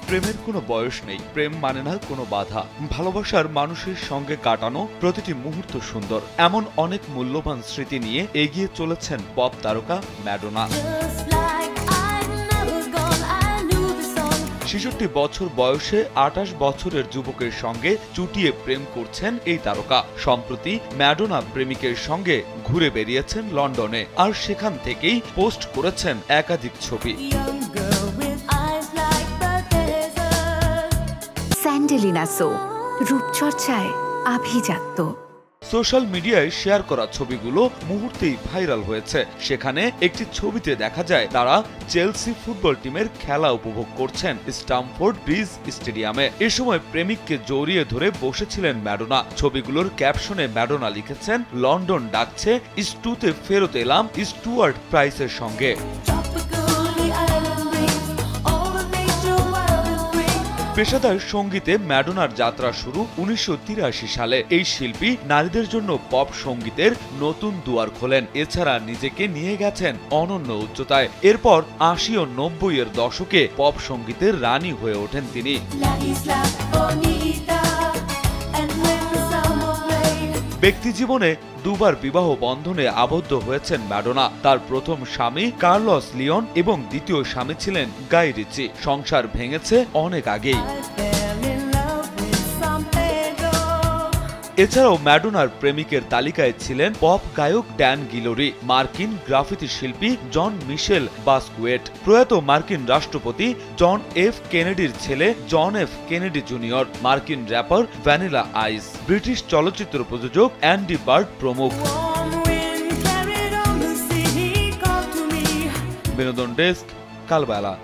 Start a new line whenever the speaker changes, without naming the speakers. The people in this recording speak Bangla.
প্রেমের কোনো বয়স নেই, প্রেম মানে না কোনো বাধা। ভালোবাসার মানুষের সঙ্গে কাটানো প্রতিটি মুহূর্ত সুন্দর। এমন অনেক মূল্যবান স্মৃতি নিয়ে এগিয়ে চলেছেন পপ তারকা ম্যাডোনা। ৬৬ বছর বয়সে ২৮ বছরের যুবকের সঙ্গে চুটিয়ে প্রেম করছেন এই তারকা। সম্প্রতি ম্যাডোনা প্রেমিকের সঙ্গে ঘুরে বেরিয়েছেন লন্ডনে, আর সেখান থেকেই পোস্ট করেছেন একাধিক ছবি।
স্যান্ডেলিনা সো, রূপচর্চায় আভিজাত্য।
সোশ্যাল মিডিয়ায় শেয়ার করা ছবিগুলো মুহূর্তেই ভাইরাল হয়েছে। সেখানে একটি ছবিতে দেখা যায় তারা চেলসি ফুটবল টিমের খেলা উপভোগ করছেন স্টামফোর্ড ব্রিজ স্টেডিয়ামে। এ সময় প্রেমিককে জড়িয়ে ধরে বসেছিলেন ম্যাডোনা। ছবিগুলোর ক্যাপশনে ম্যাডোনা লিখেছেন, লন্ডন ডাকছে, স্টুতে ফেরত এলাম স্টুয়ার্ট প্রাইসের সঙ্গে। পেশাদার সঙ্গীতে ম্যাডোনার যাত্রা শুরু ১৯৮৩ সালে। এই শিল্পী নারীদের জন্য পপ সঙ্গীতের নতুন দুয়ার খোলেন। এছাড়া নিজেকে নিয়ে গেছেন অনন্য উচ্চতায়। এরপর ৮০ ও ৯০ এর দশকে পপ সঙ্গীতের রানী হয়ে ওঠেন তিনি। ব্যক্তিজীবনে দুবার বিবাহ বন্ধনে আবদ্ধ হয়েছেন ম্যাডোনা। তার প্রথম স্বামী কার্লোস লিওন এবং দ্বিতীয় স্বামী ছিলেন গাই রিচি। সংসার ভেঙেছে অনেক আগেই। এছাড়াও ম্যাডোনার প্রেমিকের তালিকায় ছিলেন পপ গায়ক ড্যান গিলোরি, মার্কিন গ্রাফিতি শিল্পী জন মিশেল বাস্কুয়েট, প্রয়াত মার্কিন রাষ্ট্রপতি জন এফ কেনেডির ছেলে জন এফ কেনেডি জুনিয়র, মার্কিন র্যাপার ভ্যানিলা আইস, ব্রিটিশ চলচ্চিত্র প্রযোজক অ্যান্ডি বার্ড প্রমুখ। বিনোদন ডেস্ক, কালবেলা।